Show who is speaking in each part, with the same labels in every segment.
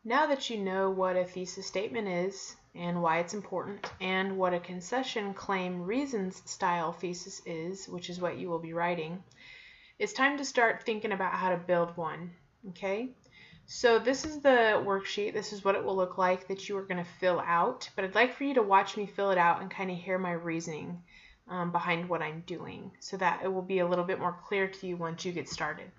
Speaker 1: Now that you know what a thesis statement is and why it's important, and what a concession-claim-reasons style thesis is, which is what you will be writing, it's time to start thinking about how to build one. Okay? So this is the worksheet. This is what it will look like that you are going to fill out, but I'd like for you to watch me fill it out and kind of hear my reasoning behind what I'm doing, so that it will be a little bit more clear to you once you get started.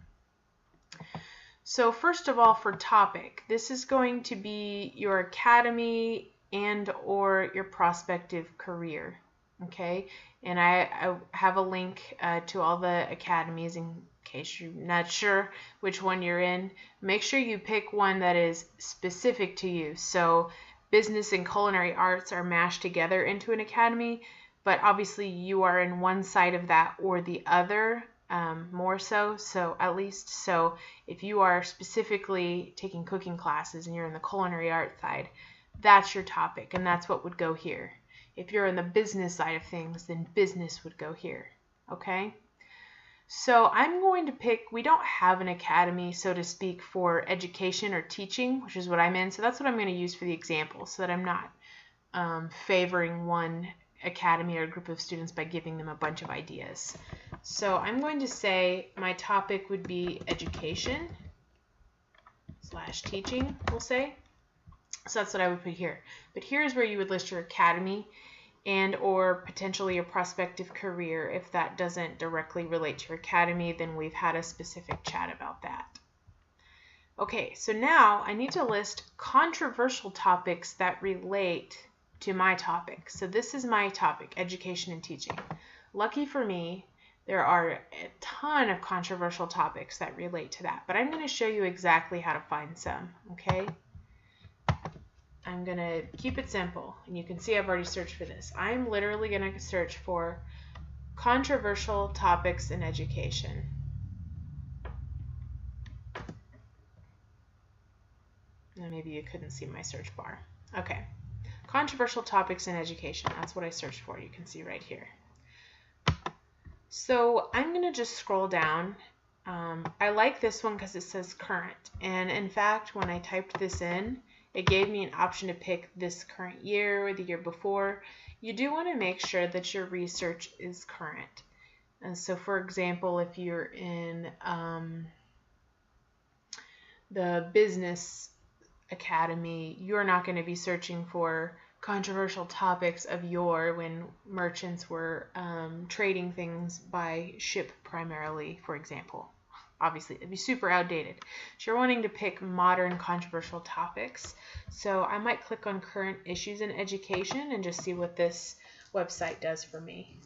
Speaker 1: So first of all, for topic, this is going to be your academy and or your prospective career, okay? And I have a link to all the academies in case you're not sure which one you're in. Make sure you pick one that is specific to you. So business and culinary arts are mashed together into an academy, but obviously you are in one side of that or the other. More so at least. So if you are specifically taking cooking classes and you're in the culinary art side, that's your topic, and that's what would go here. If you're in the business side of things, then business would go here. Okay? So I'm going to pick, we don't have an academy, so to speak, for education or teaching, which is what I'm in. So that's what I'm going to use for the example, so that I'm not favoring one academy or a group of students by giving them a bunch of ideas. So I'm going to say my topic would be education / teaching, we'll say. So that's what I would put here. But here's where you would list your academy and or potentially your prospective career. If that doesn't directly relate to your academy, then we've had a specific chat about that. Okay, so now I need to list controversial topics that relate to my topic. So this is my topic, education and teaching. Lucky for me, there are a ton of controversial topics that relate to that, but I'm going to show you exactly how to find some, okay? I'm going to keep it simple, and you can see I've already searched for this. I'm literally going to search for controversial topics in education. Now maybe you couldn't see my search bar. Okay. Controversial topics in education. That's what I searched for. You can see right here. So I'm going to just scroll down. I like this one because it says current. And in fact, when I typed this in, it gave me an option to pick this current year or the year before. You do want to make sure that your research is current. And so, for example, if you're in the business academy, you're not going to be searching for controversial topics of yore when merchants were trading things by ship primarily, for example. Obviously, it'd be super outdated. So you're wanting to pick modern controversial topics. So I might click on current issues in education and just see what this website does for me.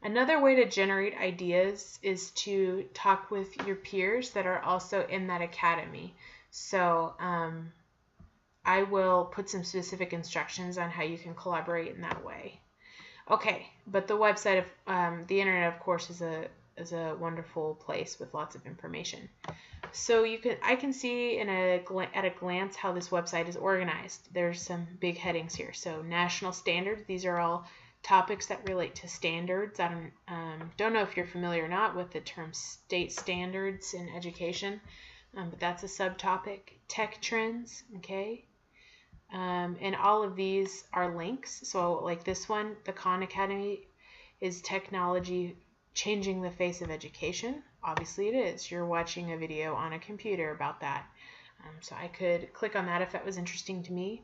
Speaker 1: Another way to generate ideas is to talk with your peers that are also in that academy. So I will put some specific instructions on how you can collaborate in that way. Okay, but the website of the internet, of course, is a wonderful place with lots of information. So I can see at a glance how this website is organized. There's some big headings here. So national standards. These are all topics that relate to standards. I don't know if you're familiar or not with the term state standards in education, but that's a subtopic. Tech trends, okay? And all of these are links. So like this one, the Khan Academy, is technology changing the face of education. Obviously it is. You're watching a video on a computer about that. So I could click on that if that was interesting to me.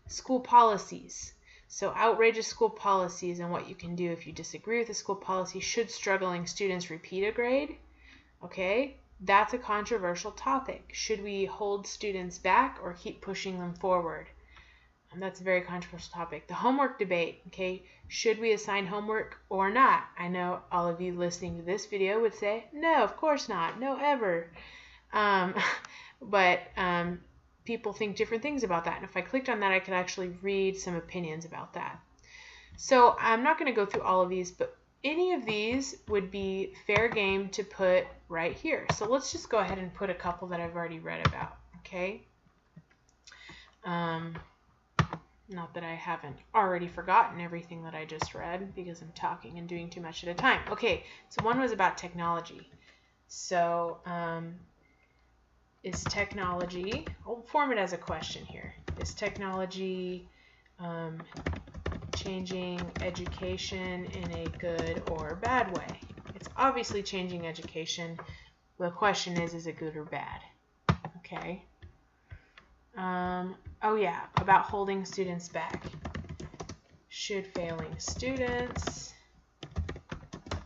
Speaker 1: School policies. So outrageous school policies and what you can do if you disagree with the school policy. Should struggling students repeat a grade? Okay, that's a controversial topic. Should we hold students back or keep pushing them forward? That's a very controversial topic. The homework debate. Okay, should we assign homework or not? I know all of you listening to this video would say, no, of course not. No, ever. But people think different things about that. And if I clicked on that, I could actually read some opinions about that. So I'm not going to go through all of these, but any of these would be fair game to put right here. So let's just go ahead and put a couple that I've already read about. Okay. Not that I haven't already forgotten everything that I just read because I'm talking and doing too much at a time. Okay, so one was about technology. So is technology, I'll form it as a question here. Is technology changing education in a good or bad way? It's obviously changing education. The question is it good or bad? Okay. Oh yeah, about holding students back. Should failing students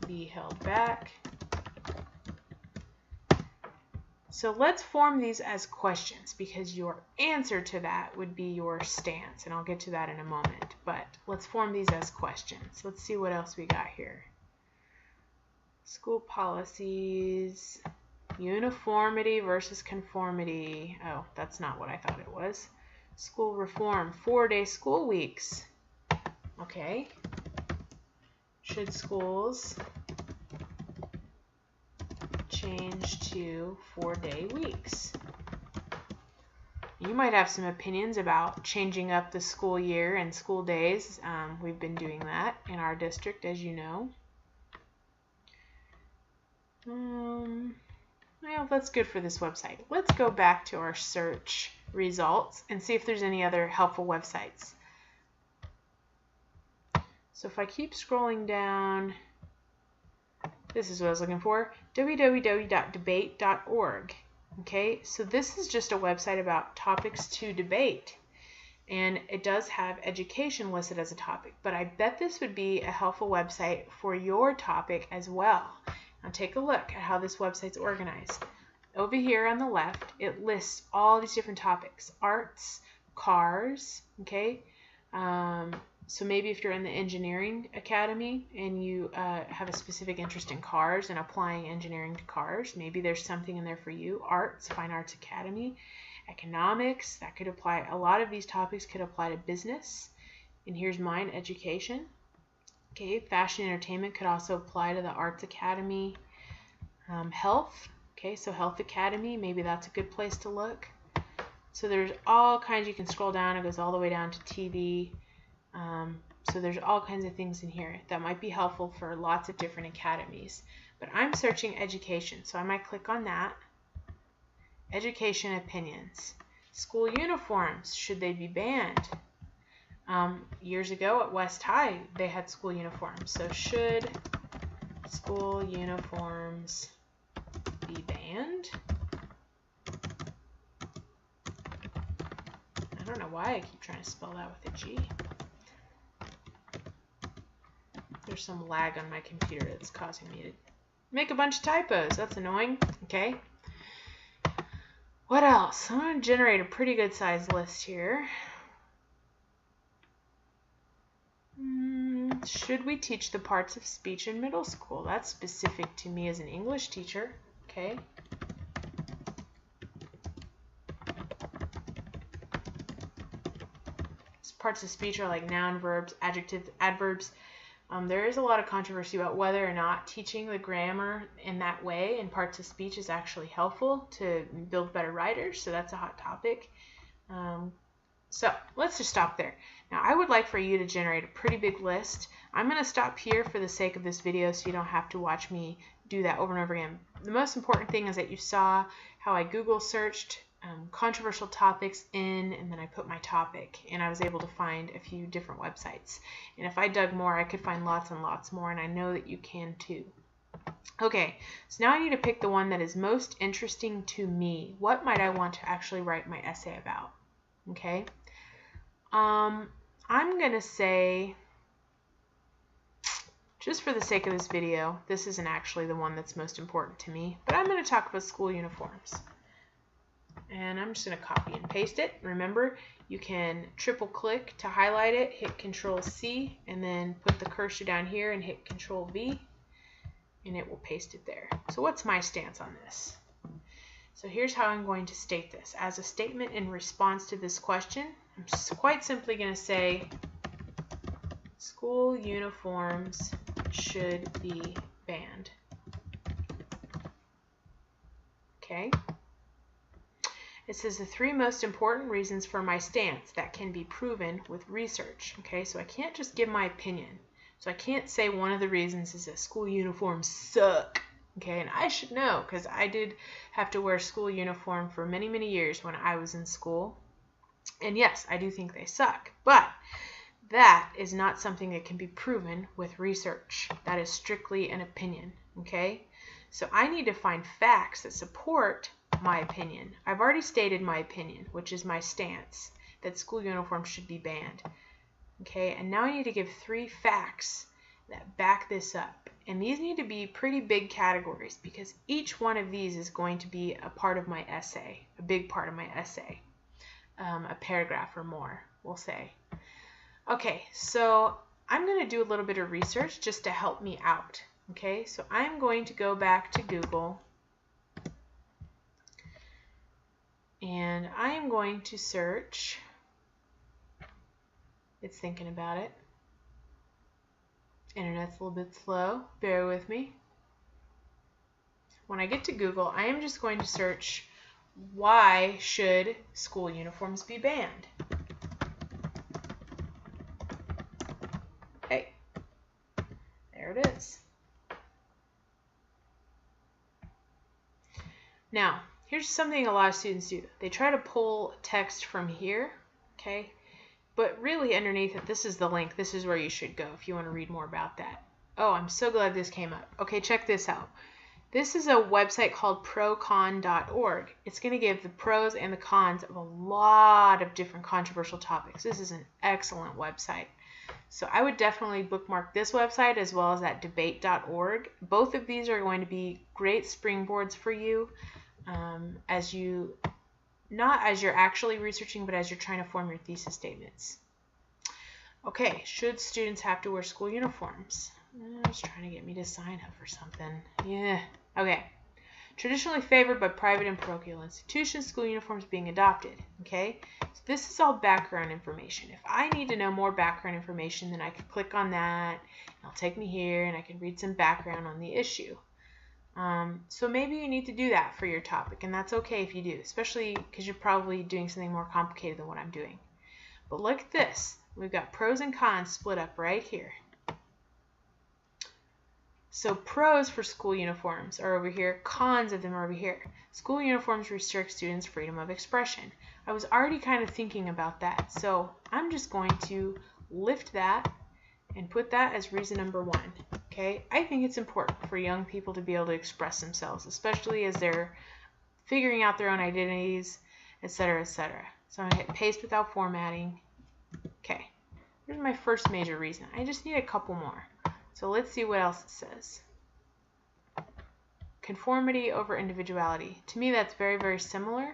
Speaker 1: be held back? So let's form these as questions because your answer to that would be your stance, and I'll get to that in a moment. But let's form these as questions. Let's see what else we got here. School policies, uniformity versus conformity. Oh, that's not what I thought it was. School reform, 4-day school weeks. Okay. Should schools change to 4-day weeks? You might have some opinions about changing up the school year and school days. We've been doing that in our district, as you know. Well, that's good for this website. Let's go back to our search results and see if there's any other helpful websites. So if I keep scrolling down, this is what I was looking for, www.debate.org. Okay, so this is just a website about topics to debate. And it does have education listed as a topic, but I bet this would be a helpful website for your topic as well. Now take a look at how this website's organized. Over here on the left, it lists all these different topics. Arts, cars, okay? So maybe if you're in the engineering academy and you have a specific interest in cars and applying engineering to cars, maybe there's something in there for you. Arts, Fine Arts Academy, economics, that could apply. A lot of these topics could apply to business. And here's mine, education. Okay, fashion and entertainment could also apply to the Arts Academy. Health, okay, so Health Academy, maybe that's a good place to look. So there's all kinds, you can scroll down, it goes all the way down to TV. So there's all kinds of things in here that might be helpful for lots of different academies. But I'm searching education, so I might click on that. Education opinions. School uniforms, should they be banned? Years ago at West High, they had school uniforms. So should school uniforms be banned? I don't know why I keep trying to spell that with a G. There's some lag on my computer that's causing me to make a bunch of typos. That's annoying. Okay. What else? I'm going to generate a pretty good sized list here. Should we teach the parts of speech in middle school? That's specific to me as an English teacher. Okay. Parts of speech are like noun, verbs, adjectives, adverbs. There is a lot of controversy about whether or not teaching the grammar in that way in parts of speech is actually helpful to build better writers, so that's a hot topic. So let's just stop there. Now I would like for you to generate a pretty big list. I'm going to stop here for the sake of this video so you don't have to watch me do that over and over again. The most important thing is that you saw how I Google searched controversial topics in, and then I put my topic, and I was able to find a few different websites. And if I dug more, I could find lots and lots more, and I know that you can too. Okay, so now I need to pick the one that is most interesting to me. What might I want to actually write my essay about? Okay, I'm going to say, just for the sake of this video, this isn't actually the one that's most important to me, but I'm going to talk about school uniforms. And I'm just going to copy and paste it. Remember, you can triple click to highlight it, hit Control C, and then put the cursor down here and hit Control V, and it will paste it there. So what's my stance on this? So here's how I'm going to state this. As a statement in response to this question, I'm just quite simply going to say school uniforms should be banned. Okay. It says the 3 most important reasons for my stance that can be proven with research. Okay, so I can't just give my opinion. So I can't say one of the reasons is that school uniforms suck. Okay, and I should know because I did have to wear school uniform for many, many years when I was in school. And yes, I do think they suck, but that is not something that can be proven with research. That is strictly an opinion, okay? So I need to find facts that support my opinion. I've already stated my opinion, which is my stance, that school uniforms should be banned. Okay, and now I need to give 3 facts that back this up. And these need to be pretty big categories because each one of these is going to be a part of my essay, a big part of my essay, a paragraph or more, we'll say. Okay, so I'm going to do a little bit of research just to help me out. Okay, so I'm going to go back to Google and I am going to search. It's thinking about it. Internet's a little bit slow. Bear with me. When I get to Google, I am just going to search, why should school uniforms be banned? Okay, there it is. Now, here's something a lot of students do. They try to pull text from here, okay? But really underneath it, this is the link. This is where you should go if you want to read more about that. Oh, I'm so glad this came up. Okay, check this out. This is a website called procon.org. It's going to give the pros and the cons of a lot of different controversial topics. This is an excellent website. So I would definitely bookmark this website as well as that debate.org. Both of these are going to be great springboards for you not as you're actually researching, but as you're trying to form your thesis statements. Okay, should students have to wear school uniforms? It's trying to get me to sign up for something. Yeah. Okay. Traditionally favored by private and parochial institutions, school uniforms being adopted. Okay. So this is all background information. If I need to know more background information, then I can click on that. It'll take me here, and I can read some background on the issue. So maybe you need to do that for your topic, and that's okay if you do, especially because you're probably doing something more complicated than what I'm doing. But look at this. We've got pros and cons split up right here. So pros for school uniforms are over here, cons of them are over here. School uniforms restrict students' freedom of expression. I was already kind of thinking about that, so I'm just going to lift that and put that as reason number 1. Okay, I think it's important for young people to be able to express themselves, especially as they're figuring out their own identities, etc., etc. So I'm going to hit paste without formatting. Okay, here's my first major reason. I just need a couple more. So let's see what else it says. Conformity over individuality. To me, that's very, very similar.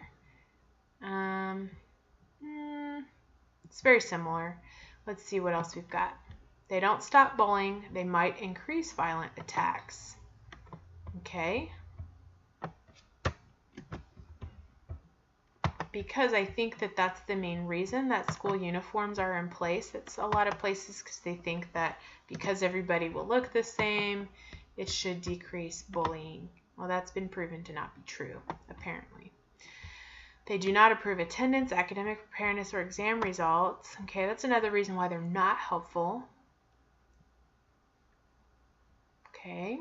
Speaker 1: It's very similar. Let's see what else we've got. They don't stop bullying. They might increase violent attacks. Okay. Because I think that that's the main reason that school uniforms are in place. It's a lot of places because they think that because everybody will look the same, it should decrease bullying. Well, that's been proven to not be true, apparently. They do not approve attendance, academic preparedness, or exam results. Okay, that's another reason why they're not helpful. Okay,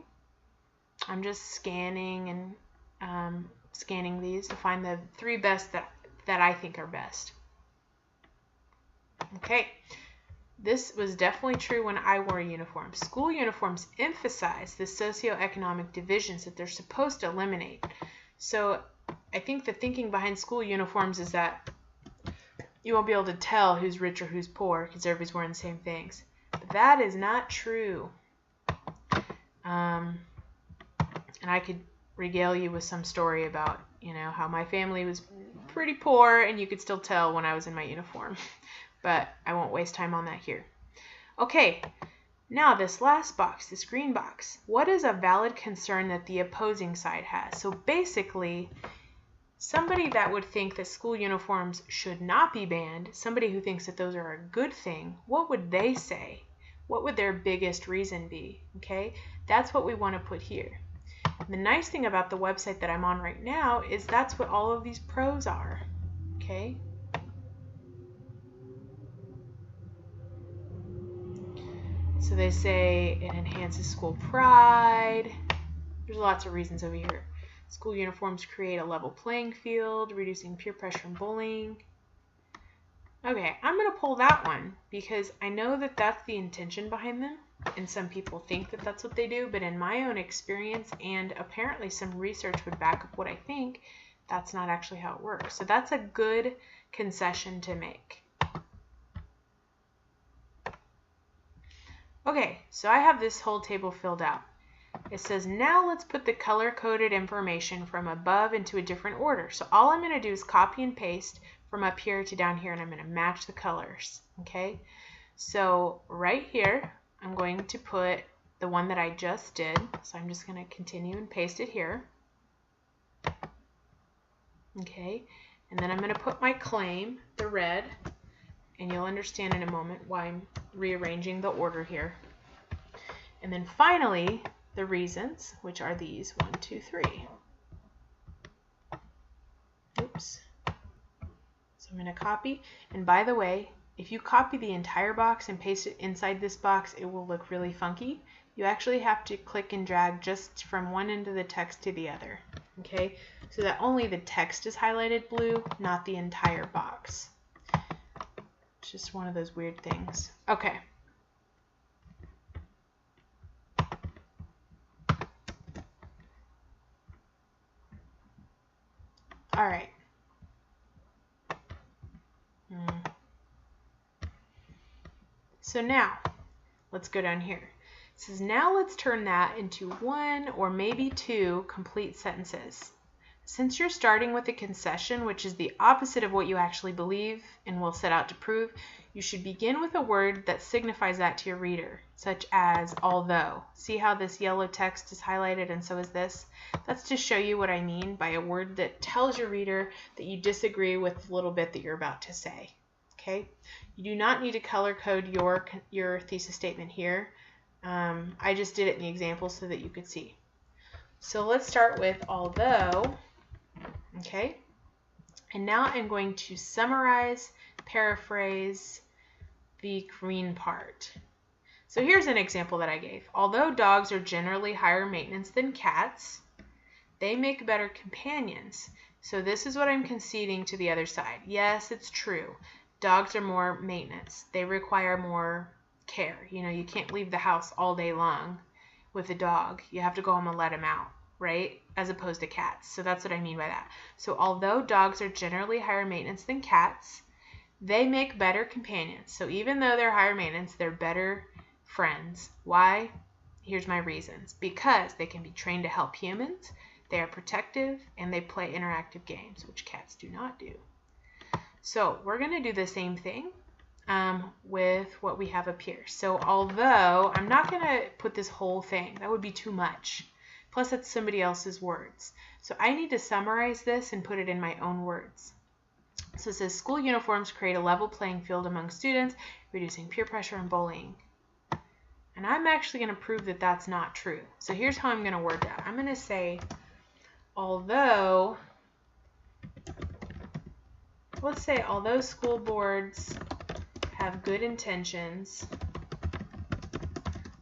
Speaker 1: I'm just scanning and scanning these to find the 3 best that I think are best. Okay, this was definitely true when I wore a uniform. School uniforms emphasize the socioeconomic divisions that they're supposed to eliminate. So I think the thinking behind school uniforms is that you won't be able to tell who's rich or who's poor because everybody's wearing the same things. But that is not true. And I could regale you with some story about, how my family was pretty poor and you could still tell when I was in my uniform. But I won't waste time on that here. Okay, now this last box, this green box. What is a valid concern that the opposing side has? So basically, somebody that would think that school uniforms should not be banned, somebody who thinks that those are a good thing, what would they say? What would their biggest reason be? Okay, that's what we want to put here. The nice thing about the website that I'm on right now is that's what all of these pros are. Okay. So they say it enhances school pride. There's lots of reasons over here. School uniforms create a level playing field, reducing peer pressure and bullying. Okay, I'm going to pull that one because I know that that's the intention behind them, and some people think that that's what they do, but in my own experience, and apparently some research would back up what I think, that's not actually how it works. So that's a good concession to make. Okay, so I have this whole table filled out. It says, now let's put the color-coded information from above into a different order. So all I'm going to do is copy and paste from up here to down here, and I'm going to match the colors. Okay, so right here, I'm going to put the one that I just did. So I'm just going to continue and paste it here. Okay, and then I'm going to put my claim, the red, and you'll understand in a moment why I'm rearranging the order here. And then finally, the reasons, which are these 1, 2, 3. Oops. So I'm going to copy, and by the way, if you copy the entire box and paste it inside this box, it will look really funky. You actually have to click and drag just from one end of the text to the other, okay? So that only the text is highlighted blue, not the entire box. It's just one of those weird things. Okay. All right. So now, let's go down here. It says, now let's turn that into 1 or maybe 2 complete sentences. Since you're starting with a concession, which is the opposite of what you actually believe and will set out to prove, you should begin with a word that signifies that to your reader, such as although. See how this yellow text is highlighted and so is this? That's to show you what I mean by a word that tells your reader that you disagree with the little bit that you're about to say. Okay? You do not need to color code your thesis statement here. I just did it in the example so that you could see. So let's start with although. Okay, and now I'm going to summarize, paraphrase the green part. So here's an example that I gave. Although dogs are generally higher maintenance than cats, they make better companions. So this is what I'm conceding to the other side. Yes, it's true. Dogs are more maintenance. They require more care. You know, you can't leave the house all day long with a dog. You have to go home and let him out, right? As opposed to cats. So that's what I mean by that. So although dogs are generally higher maintenance than cats, they make better companions. So even though they're higher maintenance, they're better friends. Why? Here's my reasons. Because they can be trained to help humans, they are protective, and they play interactive games, which cats do not do. So we're going to do the same thing with what we have up here. So although, I'm not going to put this whole thing. That would be too much. Plus, it's somebody else's words. So I need to summarize this and put it in my own words. So it says, school uniforms create a level playing field among students, reducing peer pressure and bullying. And I'm actually going to prove that that's not true. So here's how I'm going to word that. I'm going to say, although, let's say, although school boards have good intentions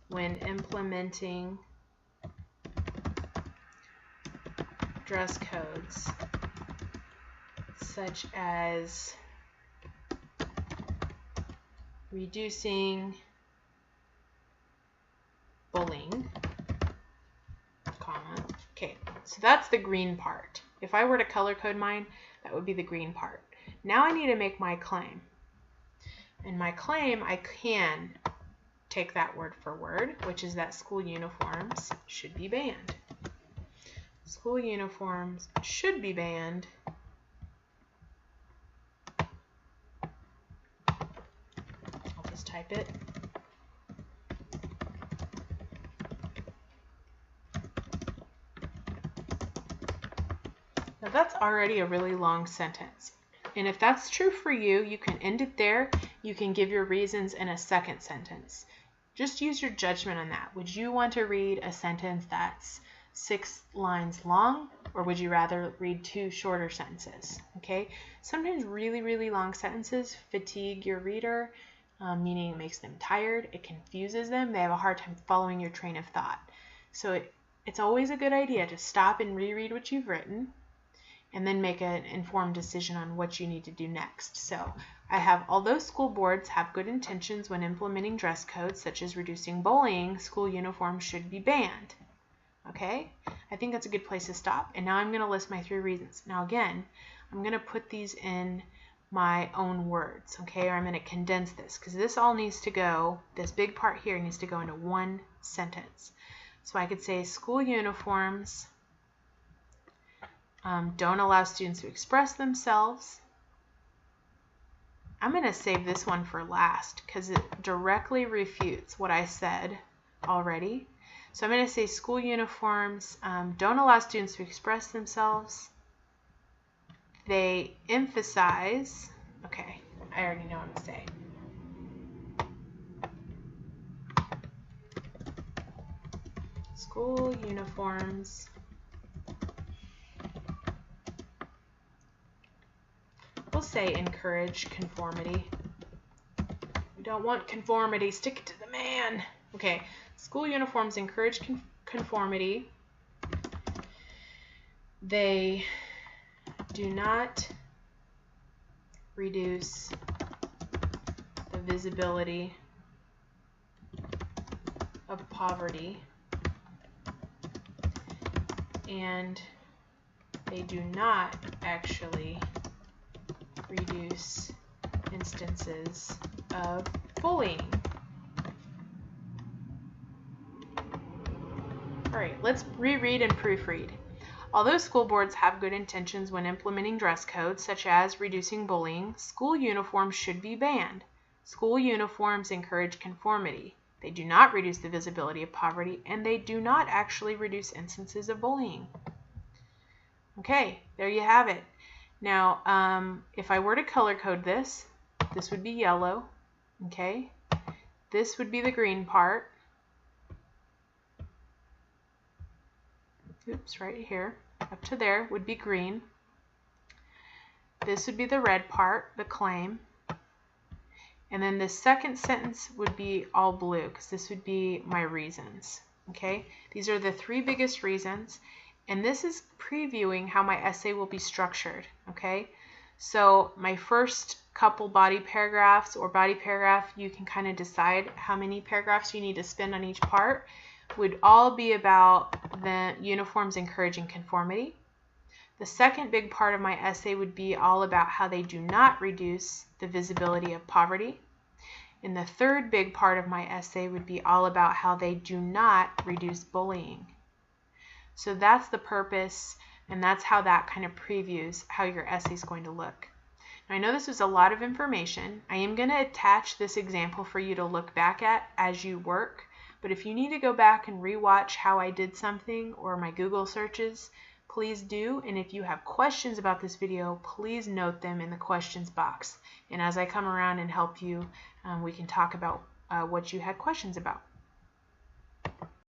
Speaker 1: when implementing dress codes, such as reducing bullying, comma. Okay, so that's the green part. If I were to color code mine, that would be the green part. Now I need to make my claim. And my claim, I can take that word for word, which is that school uniforms should be banned. School uniforms should be banned I'll just type it. Now that's already a really long sentence. And if that's true for you, you can end it there. You can give your reasons in a second sentence. Just use your judgment on that. Would you want to read a sentence that's 6 lines long, or would you rather read 2 shorter sentences? Okay. Sometimes really, really long sentences fatigue your reader, meaning it makes them tired. It confuses them. They have a hard time following your train of thought. So it's always a good idea to stop and reread what you've written and then make an informed decision on what you need to do next. So I have, although school boards have good intentions when implementing dress codes, such as reducing bullying, school uniforms should be banned. Okay, I think that's a good place to stop. And now I'm going to list my 3 reasons. Now again, I'm going to put these in my own words, okay, or I'm going to condense this because this all needs to go, this big part here needs to go into one sentence. So I could say school uniforms don't allow students to express themselves. I'm going to save this one for last because it directly refutes what I said already. So I'm going to say school uniforms don't allow students to express themselves. They emphasize, okay, I already know what I'm going to say. School uniforms we'll say encourage conformity. We don't want conformity, stick it to the man. Okay, school uniforms encourage conformity. They do not reduce the visibility of poverty, and they do not actually reduce instances of bullying. All right, let's reread and proofread. Although school boards have good intentions when implementing dress codes, such as reducing bullying, school uniforms should be banned. School uniforms encourage conformity. They do not reduce the visibility of poverty, and they do not actually reduce instances of bullying. Okay, there you have it. Now, if I were to color code this, this would be yellow, okay? This would be the green part. Oops, right here, up to there would be green. This would be the red part, the claim. And then the second sentence would be all blue, because this would be my reasons, okay? These are the 3 biggest reasons. And this is previewing how my essay will be structured, okay? So my first couple body paragraphs or body paragraph, you can kind of decide how many paragraphs you need to spend on each part, would all be about the uniforms encouraging conformity. The second big part of my essay would be all about how they do not reduce the visibility of poverty. And the third big part of my essay would be all about how they do not reduce bullying. So that's the purpose, and that's how that kind of previews how your essay is going to look. Now, I know this was a lot of information. I am going to attach this example for you to look back at as you work, but if you need to go back and rewatch how I did something or my Google searches, please do. And if you have questions about this video, please note them in the questions box. And as I come around and help you, we can talk about what you had questions about.